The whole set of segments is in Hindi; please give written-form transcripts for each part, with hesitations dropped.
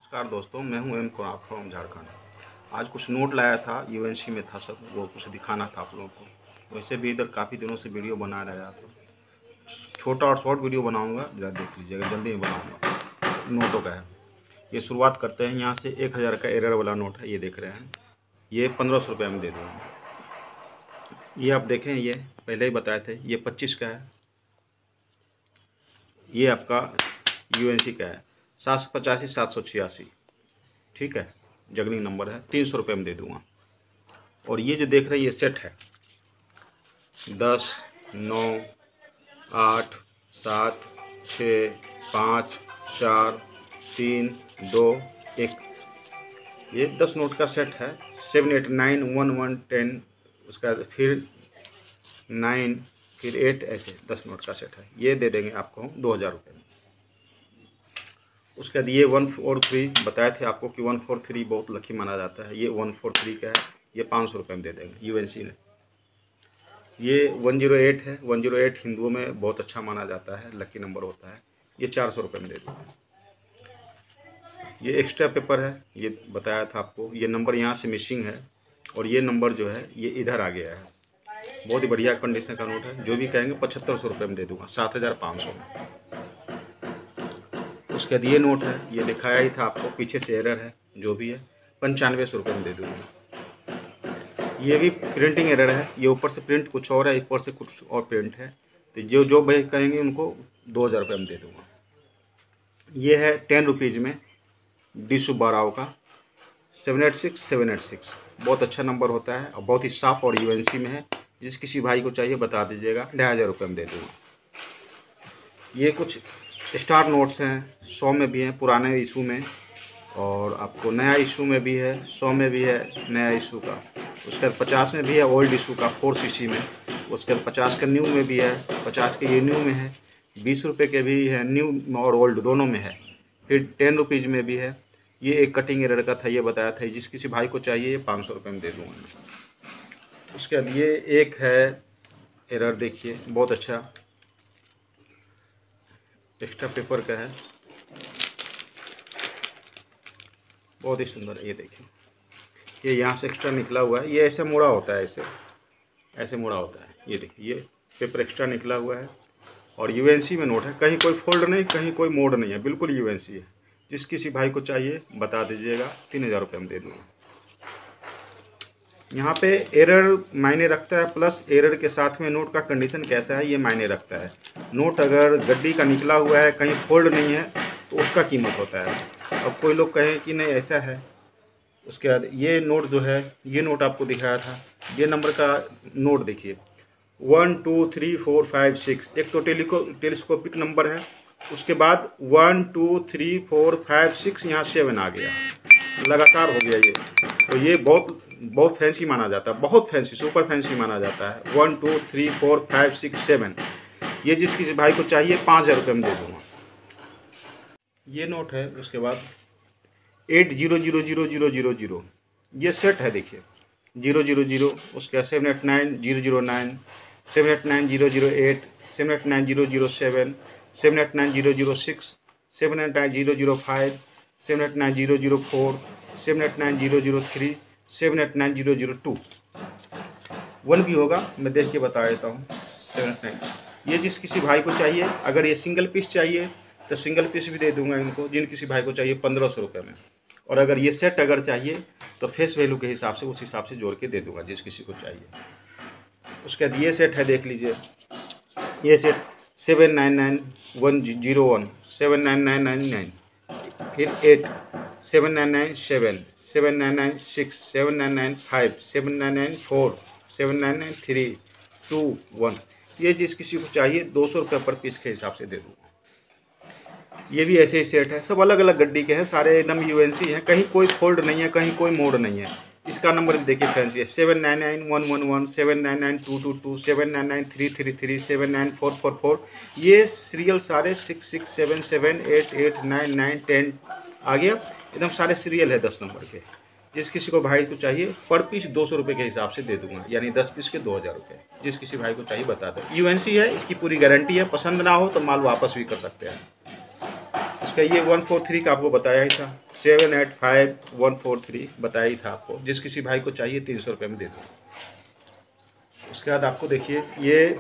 नमस्कार दोस्तों, मैं हूं एम कुणाल फ्रॉम झारखंड। आज कुछ नोट लाया था, यूएनसी में था सब, वो कुछ दिखाना था आप लोगों को। वैसे भी इधर काफ़ी दिनों से वीडियो बना रहा था, छोटा और शॉर्ट वीडियो बनाऊंगा, जरा देख लीजिएगा, जल्दी में बनाऊंगा। नोटों का है, ये शुरुआत करते हैं यहाँ से। 1000 का एरर वाला नोट है, ये देख रहे हैं, ये 1500 रुपये में दे दूँगा। ये आप देखें, ये पहले ही बताए थे, ये 25 का है, ये आपका यूएनसी का है, 785 786, ठीक है, जगनिंग नंबर है, 300 रुपये में दे दूँगा। और ये जो देख रहे हैं, ये सेट है 10 9 8 7 6 5 4 3 2 1, ये 10 नोट का सेट है। 7 8 9 1 1 10, उसका फिर 9 फिर 8, ऐसे 10 नोट का सेट है। ये दे देंगे आपको 2000 रुपये में। उसके बाद ये 143 बताए थे आपको कि 143 बहुत लकी माना जाता है, ये 143 का है, ये 500 रुपये में दे देंगे यूएनसी ने। ये 108 है, 108 हिंदुओं में बहुत अच्छा माना जाता है, लकी नंबर होता है, ये 400 रुपये में दे दूँगा। ये एक्स्ट्रा पेपर है, ये बताया था आपको, ये नंबर यहाँ से मिसिंग है और ये नंबर जो है ये इधर आ गया है। बहुत ही बढ़िया कंडीशन का नोट है, जो भी कहेंगे 7500 रुपये में दे दूँगा, 7500 में। उसके बाद ये नोट है, ये दिखाया ही था आपको, पीछे से एरर है, जो भी है 9500 रुपये में दे दूँगा। ये भी प्रिंटिंग एरर है, ये ऊपर से प्रिंट कुछ और है, ऊपर से कुछ और प्रिंट है, तो जो भाई कहेंगे उनको 2000 रुपये में दे दूँगा। ये है 10 रुपीज़ में डी सुब्बाराव का 786 786, बहुत अच्छा नंबर होता है और बहुत ही साफ और यूएनसी में है। जिस किसी भाई को चाहिए बता दीजिएगा, 2500 रुपये में दे दूँगा। ये कुछ स्टार नोट्स हैं, 100 में भी हैं, पुराने इशू में, और आपको नया इशू में भी है, 100 में भी है नया इशू का, उसके बाद 50 में भी है ओल्ड इशू का 4cc में, उसके बाद 50 का न्यू में भी है, 50 के ये न्यू में है, 20 रुपये के भी है, न्यू और ओल्ड दोनों में है, फिर 10 रुपीज़ में भी है। ये एक कटिंग एरर का था, ये बताया था, जिस किसी भाई को चाहिए ये 500 रुपये में दे दूँगा। उसके बाद ये एक है एरर, देखिए बहुत अच्छा एक्स्ट्रा पेपर का है, बहुत ही सुंदर। ये देखिए, ये यहाँ से एक्स्ट्रा निकला हुआ है, ये ऐसे मुड़ा होता है, ऐसे मुड़ा होता है। ये देखिए, ये पेपर एक्स्ट्रा निकला हुआ है और यूएनसी में नोट है, कहीं कोई फोल्ड नहीं, कहीं कोई मोड़ नहीं है, बिल्कुल यूएनसी है। जिस किसी भाई को चाहिए बता दीजिएगा, 3000 रुपये में दे दूँगा। यहाँ पे एरर मायने रखता है, प्लस एरर के साथ में नोट का कंडीशन कैसा है ये मायने रखता है। नोट अगर गड्डी का निकला हुआ है, कहीं फोल्ड नहीं है, तो उसका कीमत होता है। अब कोई लोग कहें कि नहीं ऐसा है। उसके बाद ये नोट जो है, ये नोट आपको दिखाया था, ये नंबर का नोट देखिए, 1 2 3 4 5 6, एक तो टेलीस्कोपिक नंबर है, उसके बाद 1 2 3 4 5 6, यहाँ 7 आ गया, लगातार हो गया ये। तो ये बहुत फैंसी माना जाता है, बहुत फैंसी, सुपर फैंसी माना जाता है। 1 2 3 4 5 6 7, ये जिस किसी भाई को चाहिए 5000 रुपये में दे दूँगा। ये नोट है, उसके बाद 800000, ये सेट है, देखिए 000, उसके बाद 789 009, 789 008, 789 007, 789 006, 789 005, 789 004, 789 003, 789 002, 1 भी होगा, मैं देख के बता देता हूँ। 789, ये जिस किसी भाई को चाहिए, अगर ये सिंगल पीस चाहिए तो सिंगल पीस भी दे दूंगा इनको, जिन किसी भाई को चाहिए 1500 रुपये में। और अगर ये सेट अगर चाहिए तो फेस वैल्यू के हिसाब से, उस हिसाब से जोड़ के दे दूंगा जिस किसी को चाहिए। उसके बाद ये सेट है, देख लीजिए, ये सेट 799101, 79999, फिर 8, 7997, 7996, 7995, 799 799 2 1, ये जिस किसी को चाहिए 200 रुपये पर पीस के हिसाब से दे दूँगा। ये भी ऐसे ही सेट है, सब अलग अलग गड्डी के हैं, सारे एकदम यूएनसी हैं, कहीं कोई फोल्ड नहीं है, कहीं कोई मोड़ नहीं है। इसका नंबर भी देखिए फैंसी है, 799111, 7992222, 7993333, 79444, ये सीरियल सारे 6677 8 8 9 9 10 आ गया, एकदम सारे सीरियल है 10 नंबर के। जिस किसी को भाई को चाहिए पर पीस 200 रुपये के हिसाब से दे दूंगा, यानी 10 पीस के 2000 रुपये। जिस किसी भाई को चाहिए बता दो, यूएनसी है, इसकी पूरी गारंटी है, पसंद ना हो तो माल वापस भी कर सकते हैं। उसका ये 143 का आपको बताया ही था, 785143 बताया ही था आपको। जिस किसी भाई को चाहिए 300 रुपये में दे दो। उसके बाद आपको देखिए ये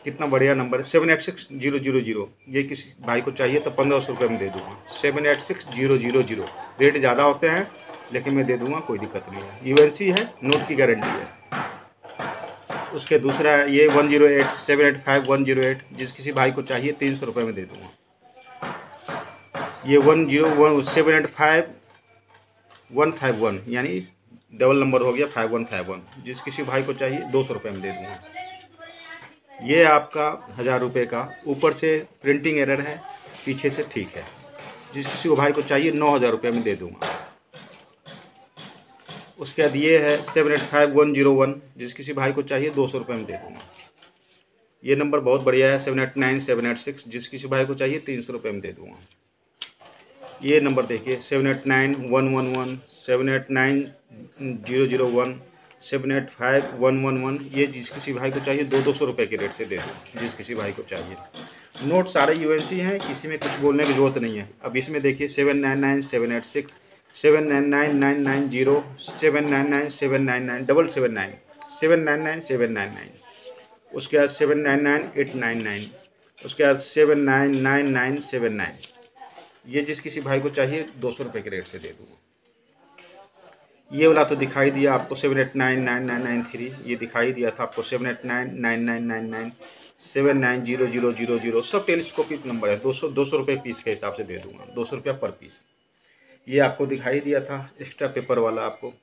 कितना बढ़िया नंबर है, 786000। ये किसी भाई को चाहिए तो 1500 रुपये में दे दूँगा। 786000। रेट ज़्यादा होते हैं लेकिन मैं दे दूँगा, कोई दिक्कत नहीं है। यूएनसी है, नोट की गारंटी है। उसके दूसरा है ये 108 785108। जिस किसी भाई को चाहिए 300 रुपये में दे दूँगा। ये 785151 यानी डबल नंबर हो गया 5151। जिस किसी भाई को चाहिए 200 रुपये में दे दूँगा। ये आपका 1000 रुपये का, ऊपर से प्रिंटिंग एरर है, पीछे से ठीक है। जिस किसी को भाई को चाहिए 9000 रुपये में दे दूँगा। उसके बाद ये है 785101। जिस किसी भाई को चाहिए 200 रुपये में दे दूँगा। ये नंबर बहुत बढ़िया है 789786। जिस किसी भाई को चाहिए 300 रुपये में दे दूँगा। ये नंबर देखिए 789111, 789001, 785111। ये जिस किसी भाई को चाहिए 200 रुपये के रेट से दे दूँ। जिस किसी भाई को चाहिए। नोट सारे यूएनसी हैं, किसी में कुछ बोलने की ज़रूरत नहीं है। अब इसमें देखिए 799786, 799990, 799799, 779, 799799। उसके बाद 799899। उसके बाद 799979। ये जिस किसी भाई को चाहिए 200 रुपये के रेट से दे दूँगा। ये वाला तो दिखाई दिया आपको 78999993। ये दिखाई दिया था आपको 78999999, 790000। सब टेलीस्कोपिक नंबर है। 200 रुपये पीस के हिसाब से दे दूँगा, 200 रुपया पर पीस। ये आपको दिखाई दिया था एक्स्ट्रा पेपर वाला, आपको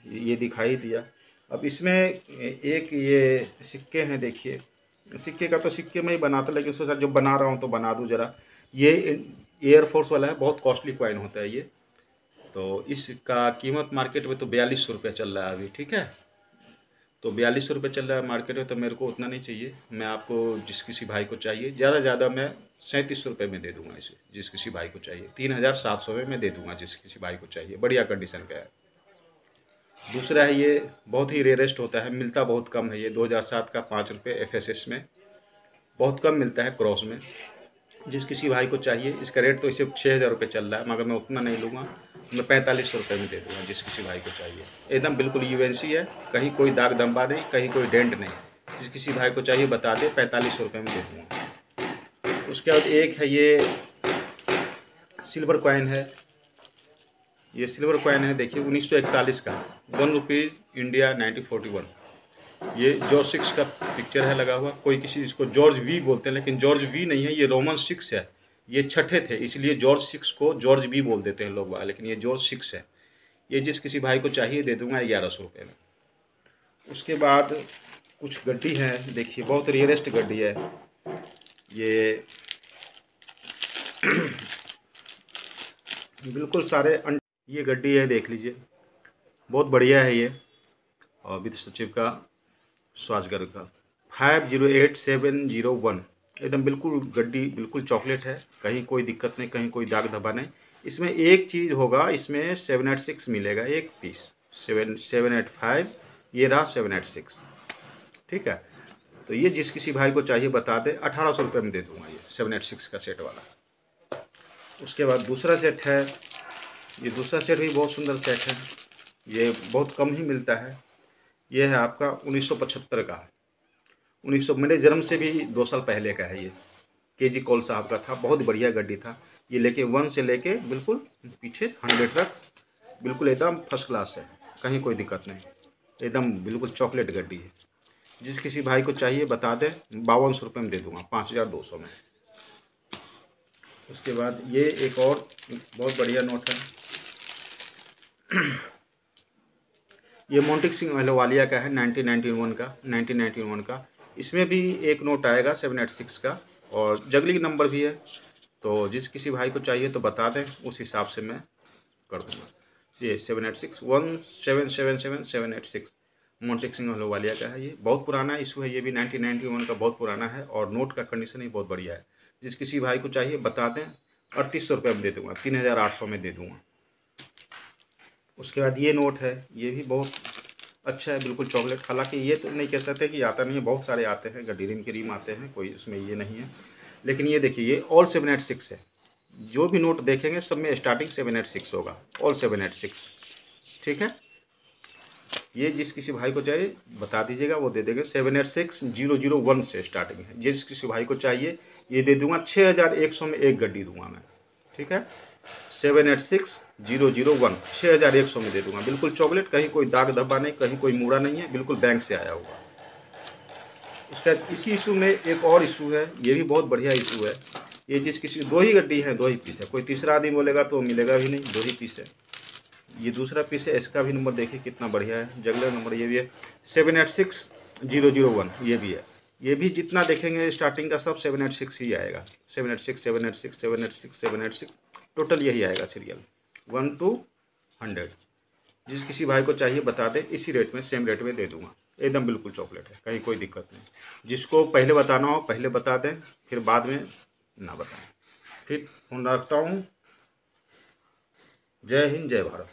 ये दिखाई दिया। अब इसमें एक ये सिक्के हैं, देखिए सिक्के का तो सिक्के में ही बनाता, लेकिन उसके साथ जो बना रहा हूँ तो बना दूँ ज़रा। ये एयरफोर्स वाला है, बहुत कॉस्टली कॉइन होता है ये। तो इसका कीमत मार्केट में तो 4200 रुपये चल रहा है अभी, ठीक है। तो 4200 रुपये चल रहा है मार्केट में, तो मेरे को उतना नहीं चाहिए। मैं आपको जिस किसी भाई को चाहिए ज़्यादा मैं 3700 रुपये में दे दूँगा इसे। जिस किसी भाई को चाहिए 3700 में मैं दे दूँगा। जिस किसी भाई को चाहिए, बढ़िया कंडीशन का है। दूसरा है ये बहुत ही रेयरेस्ट होता है, मिलता बहुत कम है। ये 2007 का 5 रुपये एफएसएस में बहुत कम मिलता है, क्रॉस में। जिस किसी भाई को चाहिए, इसका रेट तो इसे 6000 रुपये चल रहा है, मगर मैं उतना नहीं लूँगा, मैं 4500 रुपये में दे दूँगा। जिस किसी भाई को चाहिए एकदम बिल्कुल यूएनसी है, कहीं कोई दाग धब्बा नहीं, कहीं कोई डेंट नहीं। जिस किसी भाई को चाहिए बता दे, 4500 रुपये में दे दूँगा। उसके बाद एक है ये सिल्वर कॉइन है। ये सिल्वर कॉइन है, देखिए 1941 का, 1 रुपीज़ इंडिया 1941। ये जॉर्ज 6 का पिक्चर है लगा हुआ। कोई किसी इसको जॉर्ज वी बोलते हैं, लेकिन जॉर्ज वी नहीं है, ये रोमन 6 है। ये छठे थे, इसलिए जॉर्ज 6 को जॉर्ज वी बोल देते हैं लोग, लेकिन ये जॉर्ज 6 है। ये जिस किसी भाई को चाहिए दे दूंगा 1100 रुपये में। उसके बाद कुछ गड्डी है, देखिए बहुत रियरेस्ट गड्डी है ये। बिल्कुल सारे ये गड्डी है, देख लीजिए बहुत बढ़िया है ये, और वित्त सचिव का स्वाजगर का 508701। एकदम बिल्कुल गड्डी बिल्कुल चॉकलेट है, कहीं कोई दिक्कत नहीं, कहीं कोई दाग धब्बा नहीं। इसमें एक चीज़ होगा, इसमें 786 मिलेगा एक पीस, 785। ये रहा 786, ठीक है। तो ये जिस किसी भाई को चाहिए बता दे, 1800 रुपये में दे दूँगा ये 786 का सेट वाला। उसके बाद दूसरा सेट है, ये दूसरा सेट भी बहुत सुंदर सेट है, ये बहुत कम ही मिलता है। ये है आपका 1975 का, 1900 मेरे जन्म से भी 2 साल पहले का है। ये केजी कौल साहब का था, बहुत बढ़िया गड्डी था ये। लेके 1 से लेके बिल्कुल पीछे 100 तक बिल्कुल एकदम फर्स्ट क्लास है, कहीं कोई दिक्कत नहीं, एकदम बिल्कुल चॉकलेट गड्डी है। जिस किसी भाई को चाहिए बता दे, 5200 रुपये में दे दूँगा, 5200 में। उसके बाद ये एक और बहुत बढ़िया नोट है, ये मोंटिक सिंह अहलूवालिया का है, 1991 का। इसमें भी एक नोट आएगा 786 का, और जगली नंबर भी है। तो जिस किसी भाई को चाहिए तो बता दें, उस हिसाब से मैं कर दूँगा। ये 786 1777786 मोंटिक सिंह अहलूवालिया का है। ये बहुत पुराना इशू है, ये भी 1991 का बहुत पुराना है, और नोट का कंडीशन ही बहुत बढ़िया है। जिस किसी भाई को चाहिए बता दें, 3800 रुपये में दे दूँगा, 3800 में दे दूँगा। उसके बाद ये नोट है, ये भी बहुत अच्छा है, बिल्कुल चॉकलेट। हालांकि ये तो नहीं कह सकते कि आता नहीं है, बहुत सारे आते हैं, गड्डी रिम के रिम आते हैं, कोई उसमें ये नहीं है। लेकिन ये देखिए, ये ऑल 786 है, जो भी नोट देखेंगे सब में स्टार्टिंग 786 होगा, ऑल 786। ठीक है, ये जिस किसी भाई को चाहिए बता दीजिएगा, वो दे देंगे। 786001 से स्टार्टिंग है। जिस किसी भाई को चाहिए ये दे दूंगा, 6100 में एक गड्डी दूंगा मैं। ठीक है, 786001 6100 में दे दूंगा, बिल्कुल चॉकलेट, कहीं कोई दाग धब्बा नहीं, कहीं कोई मूड़ा नहीं है, बिल्कुल बैंक से आया हुआ। इसका इसी इशू में एक और इशू है, ये भी बहुत बढ़िया इशू है। ये जिस किसी दो ही गड्डी है, दो ही पीस है, कोई तीसरा आदमी बोलेगा तो मिलेगा भी नहीं, दो ही पीस है। ये दूसरा पीस है, इसका भी नंबर देखिए कितना बढ़िया है, जगलर नंबर ये भी है 786001, ये भी है। ये भी जितना देखेंगे स्टार्टिंग का सब 786 ही आएगा, 786 786 786 786, टोटल यही आएगा सीरियल 1 to 100। जिस किसी भाई को चाहिए बता दें, इसी रेट में सेम रेट में दे दूंगा, एकदम बिल्कुल चॉकलेट है, कहीं कोई दिक्कत नहीं। जिसको पहले बताना हो पहले बता दें, फिर बाद में ना बताएं। फिर फोन रखता हूँ। जय हिंद, जय भारत।